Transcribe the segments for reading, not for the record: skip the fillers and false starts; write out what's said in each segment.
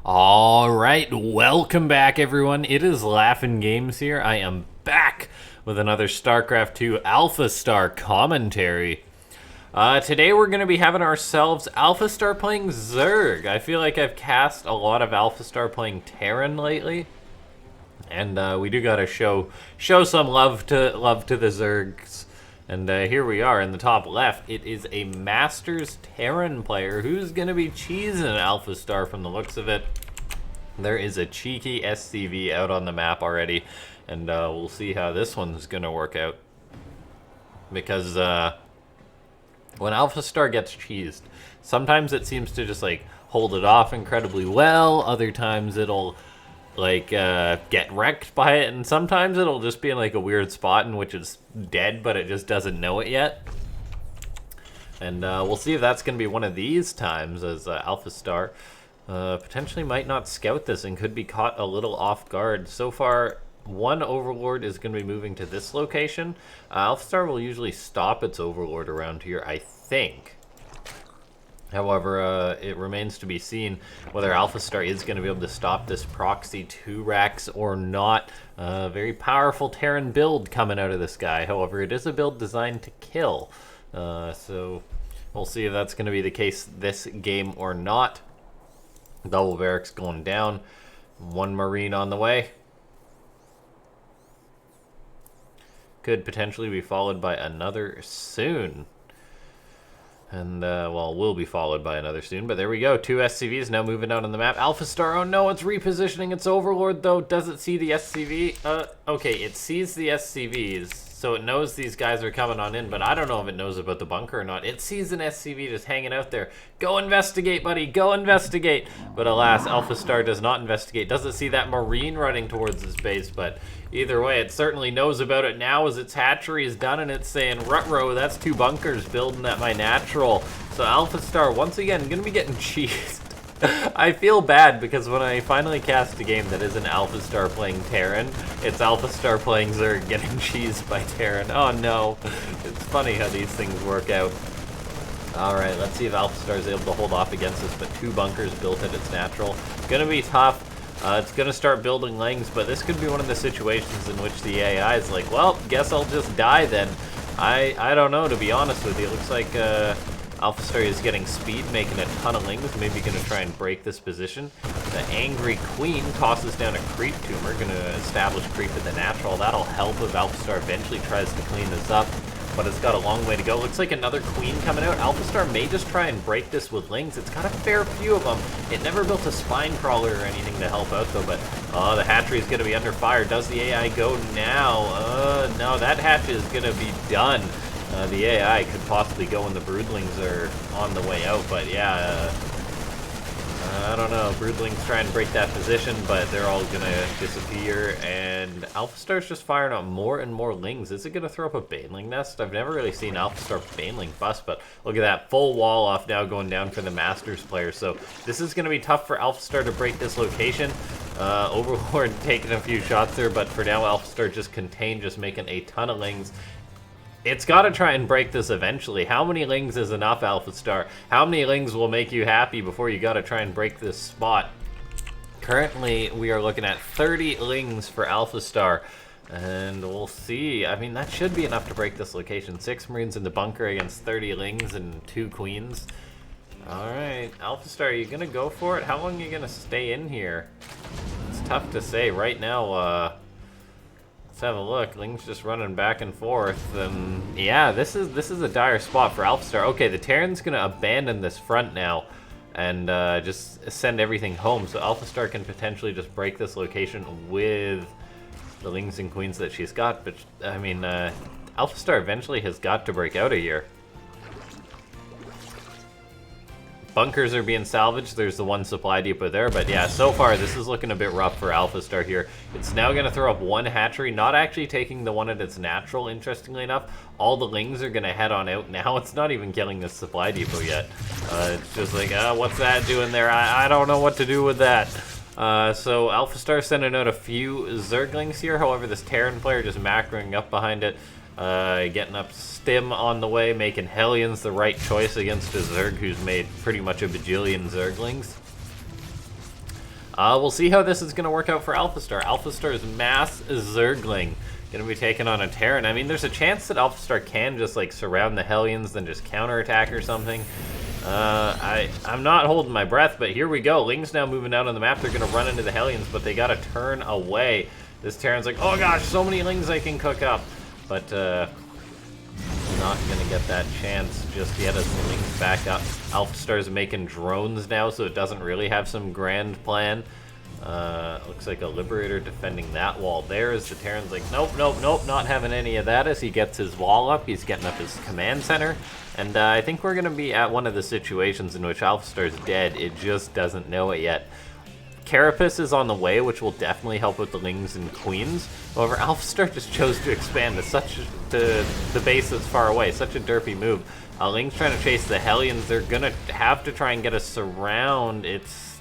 Alright, welcome back everyone. It is LaughNgamez here. I am back with another Starcraft 2 AlphaStar commentary. Today we're going to be having ourselves AlphaStar playing Zerg. I feel like I've cast a lot of AlphaStar playing Terran lately. And we do gotta show some love to the Zergs. And here we are in the top left. It is a Masters Terran player who's going to be cheesing AlphaStar from the looks of it. There is a cheeky SCV out on the map already, and we'll see how this one's going to work out. Because when AlphaStar gets cheesed, sometimes it seems to just like hold it off incredibly well. Other times it'll like get wrecked by it, and sometimes it'll just be in like a weird spot in which it's dead but it just doesn't know it yet. And we'll see if that's going to be one of these times, as AlphaStar potentially might not scout this and could be caught a little off guard. So far, one Overlord is going to be moving to this location. AlphaStar will usually stop its Overlord around here, I think. However, it remains to be seen whether AlphaStar is going to be able to stop this proxy 2 racks or not. Very powerful Terran build coming out of this guy. However, it is a build designed to kill. So we'll see if that's going to be the case this game or not. Double barracks going down. One Marine on the way. Could potentially be followed by another soon. And, well, will be followed by another soon. But there we go. 2 SCVs now moving out on the map. AlphaStar, oh no, it's repositioning its Overlord, though. Does it see the SCV? Okay, it sees the SCVs, so it knows these guys are coming on in, but I don't know if it knows about the bunker or not. It sees an SCV just hanging out there. Go investigate, buddy. Go investigate. But alas, AlphaStar does not investigate. Doesn't see that Marine running towards his base, but either way, it certainly knows about it now as its hatchery is done, and it's saying, ruh-roh, that's 2 bunkers building at my natural. So AlphaStar, once again, going to be getting cheesed. I feel bad because when I finally cast a game that isn't AlphaStar playing Terran, it's AlphaStar playing Zerg getting cheesed by Terran. Oh no. It's funny how these things work out. Alright, let's see if AlphaStar is able to hold off against this, but 2 bunkers built at its natural. Gonna be tough. It's going to start building lings, but this could be one of the situations in which the AI is like, well, guess I'll just die then. I don't know, to be honest with you. It looks like AlphaStar is getting speed, making a ton of lings, maybe going to try and break this position. The Angry Queen tosses down a creep tumor, going to establish creep at the natural. That'll help if AlphaStar eventually tries to clean this up, but it's got a long way to go. Looks like another Queen coming out. AlphaStar may just try and break this with lings. It's got a fair few of them. It never built a spine crawler or anything to help out though, but the hatchery is going to be under fire. Does the AI go now? No, that hatch is going to be done. The AI could possibly go when the broodlings are on the way out, but yeah, I don't know. Broodlings try and break that position, but they're all gonna disappear, and AlphaStar's just firing out more and more lings. Is it gonna throw up a baneling nest? I've never really seen AlphaStar baneling bust, but look at that full wall off now going down for the Masters player. So this is gonna be tough for AlphaStar to break this location. Overlord taking a few shots there, but for now AlphaStar just contained, just making a ton of lings. It's got to try and break this eventually. How many lings is enough, AlphaStar? How many lings will make you happy before you got to try and break this spot? Currently, we are looking at 30 lings for AlphaStar, and we'll see. I mean, that should be enough to break this location. 6 Marines in the bunker against 30 lings and 2 Queens. Alright, AlphaStar, are you going to go for it? How long are you going to stay in here? It's tough to say. Right now, let's have a look. Ling's just running back and forth, and yeah, this is a dire spot for AlphaStar. Okay, the Terran's gonna abandon this front now and just send everything home, so AlphaStar can potentially just break this location with the Lings and Queens that she's got. But I mean, AlphaStar eventually has got to break out of here. Bunkers are being salvaged. There's the one supply depot there, but yeah, so far this is looking a bit rough for AlphaStar here. It's now going to throw up one hatchery, not actually taking the one at its natural, interestingly enough. All the lings are going to head on out now. It's not even killing this supply depot yet. It's just like, what's that doing there? I don't know what to do with that. So AlphaStar sending out a few Zerglings here. However, this Terran player just macroing up behind it. Getting up Stim on the way, making Hellions the right choice against a Zerg who's made pretty much a bajillion Zerglings. We'll see how this is going to work out for AlphaStar. AlphaStar's mass ZERGLING going to be taken on a Terran. I mean, there's a chance that AlphaStar can just, like, surround the Hellions, then just counterattack or something. I'm not holding my breath, but here we go. Ling's now moving out on the map. They're going to run into the Hellions, but they got to turn away. This Terran's like, oh gosh, so many Lings I can cook up. But, not going to get that chance just yet as the Ling's back up. AlphaStar's making drones now, so it doesn't really have some grand plan. Looks like a Liberator defending that wall there as the Terran's like, nope, nope, nope, not having any of that as he gets his wall up. He's getting up his command center. And I think we're going to be at one of the situations in which AlphaStar's dead. It just doesn't know it yet. Carapace is on the way, which will definitely help with the Lings and Queens. However, AlphaStar just chose to expand to the base that's far away. Such a derpy move. Ling's trying to chase the Hellions. They're going to have to try and get a surround. It's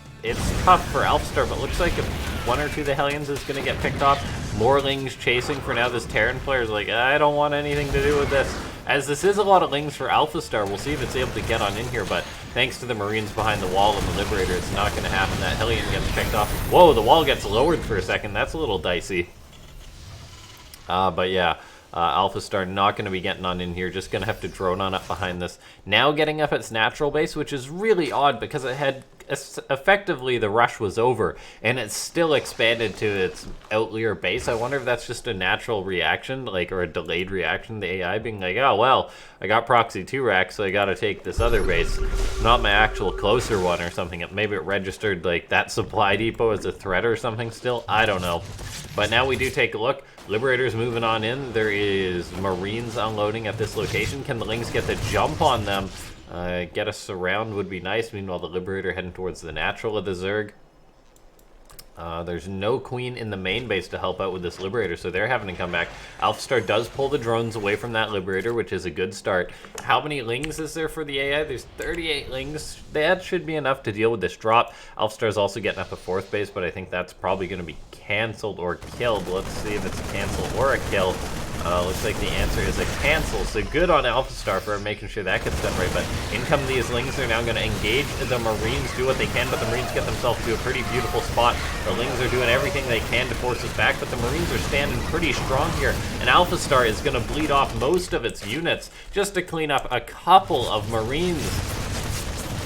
tough for AlphaStar, but looks like if one or two of the Hellions is going to get picked off. More Lings chasing for now. This Terran player is like, I don't want anything to do with this. As this is a lot of Lings for AlphaStar, we'll see if it's able to get on in here, but thanks to the Marines behind the wall and the Liberator, it's not going to happen. That Hellion gets picked off. Whoa, the wall gets lowered for a second. That's a little dicey. But yeah, AlphaStar not going to be getting on in here. Just going to have to drone on up behind this. Now getting up its natural base, which is really odd because it had effectively the rush was over and it's still expanded to its outlier base. I wonder if that's just a natural reaction, like, or a delayed reaction, the AI being like, oh well, I got proxy 2 racks, so I gotta take this other base, not my actual closer one or something. Maybe it registered like that supply depot as a threat or something still, I don't know. But now we do take a look. Liberator's moving on in. There is Marines unloading at this location. Can the Lings get the jump on them? Get a surround would be nice. Meanwhile, the Liberator heading towards the natural of the Zerg. There's no Queen in the main base to help out with this Liberator, so they're having to come back. AlphaStar does pull the drones away from that Liberator, which is a good start. How many Lings is there for the AI? There's 38 Lings. That should be enough to deal with this drop. AlphaStar's also getting up a 4th base, but I think that's probably going to be canceled or killed. Let's see if it's a cancel or a kill. Looks like the answer is a cancel, so good on AlphaStar for making sure that gets done right, but in come these Lings. They're now going to engage the Marines, do what they can, but the Marines get themselves to a pretty beautiful spot. The Lings are doing everything they can to force us back, but the Marines are standing pretty strong here, and AlphaStar is going to bleed off most of its units just to clean up a couple of Marines.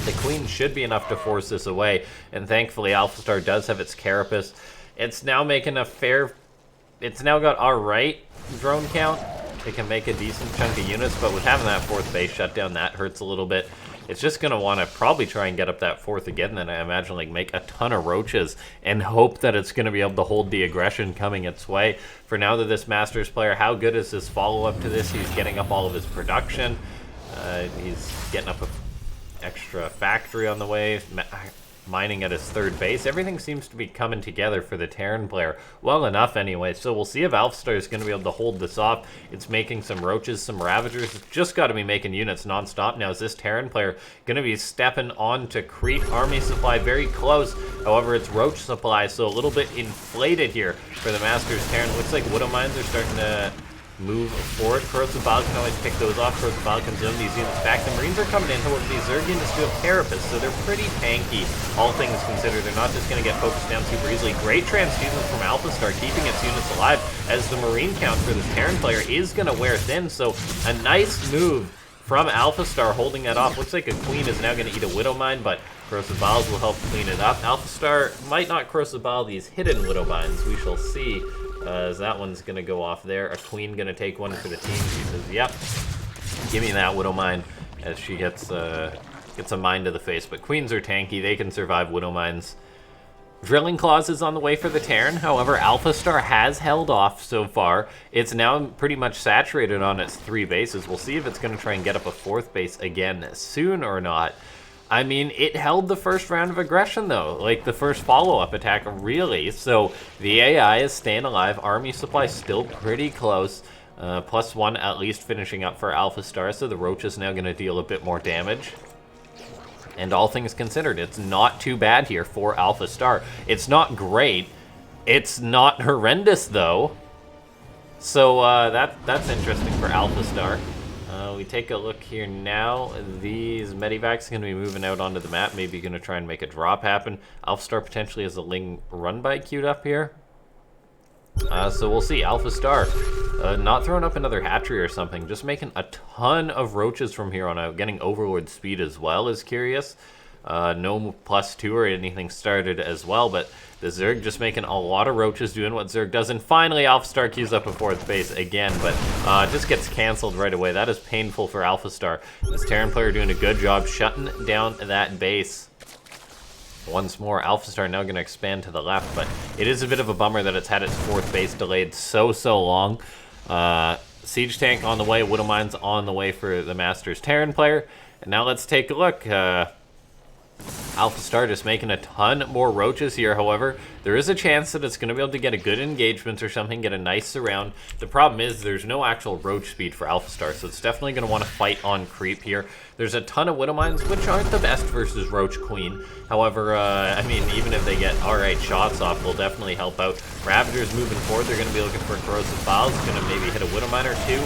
The Queen should be enough to force this away, and thankfully AlphaStar does have its Carapace. It's now making a fair... It's now got alright drone count. It can make a decent chunk of units, but with having that 4th base shut down, that hurts a little bit. It's just going to want to probably try and get up that 4th again, then I imagine, like, make a ton of roaches and hope that it's going to be able to hold the aggression coming its way. For now, that this Masters player, how good is his follow-up to this? He's getting up all of his production. He's getting up an extra factory on the way. Mining at his 3rd base. Everything seems to be coming together for the Terran player well enough anyway, so we'll see if AlphaStar is going to be able to hold this off. It's making some Roaches, some Ravagers. It's just got to be making units non-stop now. Is this Terran player going to be stepping on to creep army supply very close? However, it's Roach supply, so a little bit inflated here for the Masters Terran. Looks like Widow Mines are starting to move forward. Corrosive Bile can always pick those off. Corrosive Bile can zone these units back. The Marines are coming in. However, these Zerg units do have Carapace, so they're pretty tanky, all things considered. They're not just going to get focused down super easily. Great transfusions from AlphaStar, keeping its units alive, as the Marine count for this Terran player is going to wear thin, so a nice move from AlphaStar holding that off. Looks like a Queen is now going to eat a Widow Mine, but Corrosive Biles will help clean it up. AlphaStar might not Corrosive Bile these hidden Widow Mines. We shall see. As that one's going to go off there. A Queen going to take one for the team. She says, yep, give me that Widow Mine, as she gets a mine to the face. But Queens are tanky. They can survive Widow Mines. Drilling Claws is on the way for the Terran. However, AlphaStar has held off so far. It's now pretty much saturated on its 3 bases. We'll see if it's going to try and get up a 4th base again soon or not. I mean, it held the first round of aggression, though. Like, the first follow-up attack, really. So, the AI is staying alive. Army supply still pretty close. +1 at least finishing up for AlphaStar. So, the Roach is now going to deal a bit more damage. And all things considered, it's not too bad here for AlphaStar. It's not great. It's not horrendous, though. So, that's interesting for AlphaStar. We take a look here now. These medivacs are going to be moving out onto the map. Maybe going to try and make a drop happen. AlphaStar potentially has a Ling run by queued up here. So we'll see. AlphaStar not throwing up another hatchery or something. Just making a ton of roaches from here on out. Getting Overlord speed as well is curious. No +2 or anything started as well, but the Zerg just making a lot of roaches, doing what Zerg does. And finally, AlphaStar queues up a 4th base again, but just gets canceled right away. That is painful for AlphaStar. This Terran player doing a good job shutting down that base. Once more, AlphaStar now going to expand to the left, but it is a bit of a bummer that it's had its 4th base delayed so long. Siege tank on the way, Widow Mines on the way for the Masters Terran player. And now let's take a look. AlphaStar just making a ton more roaches here. However, there is a chance that it's going to be able to get a good engagement or something, get a nice surround. The problem is there's no actual roach speed for AlphaStar, so it's definitely going to want to fight on creep here. There's a ton of Widow Mines, which aren't the best versus Roach Queen. However, I mean, even if they get alright shots off, will definitely help out. Ravagers moving forward, they're going to be looking for Corrosive Files, going to maybe hit a Widow Mine or two.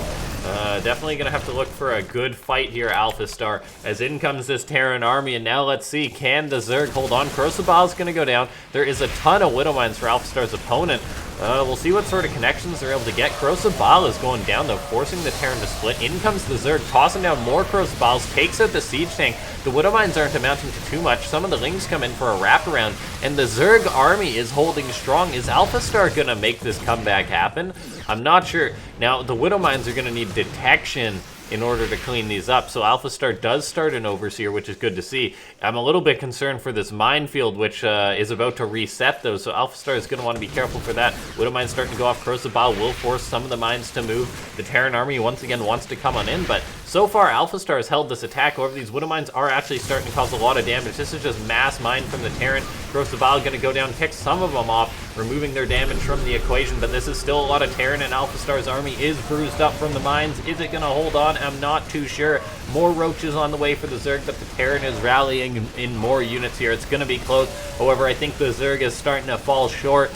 Definitely going to have to look for a good fight here, AlphaStar, as in comes this Terran army. And now let's see, can the Zerg hold on? Corrosive Files going to go down. There is a ton of Widow Mines for AlphaStar's opponent. We'll see what sort of connections they're able to get. Corrosive Bile is going down, though, forcing the Terran to split. In comes the Zerg, tossing down more Corrosive Biles, takes out the Siege Tank. The Widow Mines aren't amounting to too much. Some of the Lings come in for a wraparound, and the Zerg army is holding strong. Is AlphaStar going to make this comeback happen? I'm not sure. Now, the Widow Mines are going to need detection in order to clean these up. So AlphaStar does start an Overseer, which is good to see. I'm a little bit concerned for this minefield, which is about to reset, though, so AlphaStar is going to want to be careful for that. Widow Mines starting to go off. Corrosive Bile will force some of the mines to move. The Terran army once again wants to come on in, but so far AlphaStar has held this attack. However, these Widow Mines are actually starting to cause a lot of damage. This is just mass mine from the Terran. Corrosive Bile going to go down, kick some of them off, removing their damage from the equation, but this is still a lot of Terran, and AlphaStar's army is bruised up from the mines. Is it going to hold on? I'm not too sure. More roaches on the way for the Zerg, but the Terran is rallying in more units here. It's going to be close. However, I think the Zerg is starting to fall short.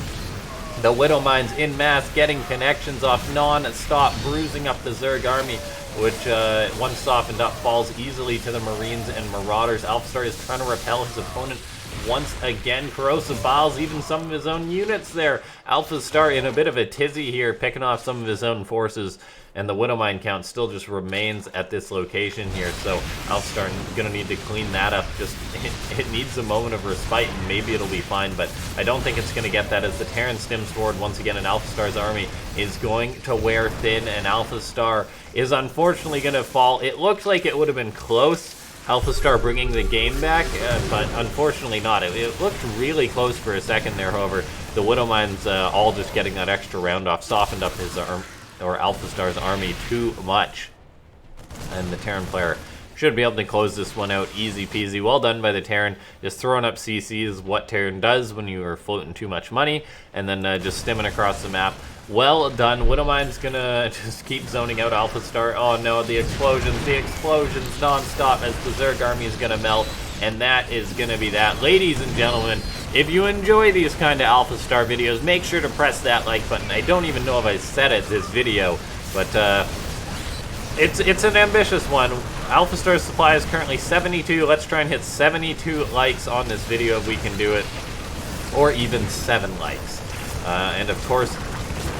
The Widow Mines in mass getting connections off non-stop, bruising up the Zerg army, which once softened up falls easily to the Marines and Marauders. AlphaStar is trying to repel his opponent once again. Corrosive Biles, even some of his own units there. AlphaStar in a bit of a tizzy here, picking off some of his own forces, and the Widow Mine count still just remains at this location here, so AlphaStar gonna need to clean that up. Just it needs a moment of respite, and maybe it'll be fine, but I don't think it's gonna get that, as the Terran stims forward once again, and AlphaStar's army is going to wear thin, and AlphaStar is unfortunately gonna fall. It looked like it would have been close, AlphaStar bringing the game back, but unfortunately not. It looked really close for a second there. However, the Widow Mines all just getting that extra round off softened up his AlphaStar's army too much, and the Terran player should be able to close this one out easy peasy. Well done by the Terran. Just throwing up CC is what Terran does when you are floating too much money, and then just stimming across the map. Well done. Widow Mine's gonna just keep zoning out AlphaStar. Oh no, the explosions non-stop as the Zerg army is gonna melt, and that is gonna be that. Ladies and gentlemen, if you enjoy these kind of AlphaStar videos, make sure to press that like button. I don't even know if I said it this video, but it's an ambitious one. AlphaStar's supply is currently 72. Let's try and hit 72 likes on this video if we can do it, or even 7 likes. And of course,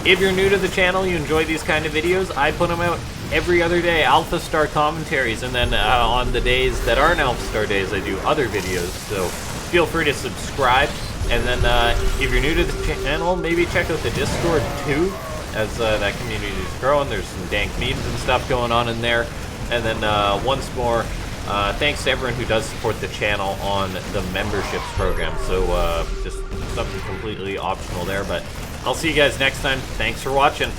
if you're new to the channel, you enjoy these kind of videos, I put them out every other day, AlphaStar commentaries, and then on the days that aren't AlphaStar days, I do other videos, so feel free to subscribe. And then if you're new to the channel, maybe check out the Discord too, as that community is growing. There's some dank memes and stuff going on in there. And then once more, thanks to everyone who does support the channel on the memberships program. So just something completely optional there, but I'll see you guys next time. Thanks for watching.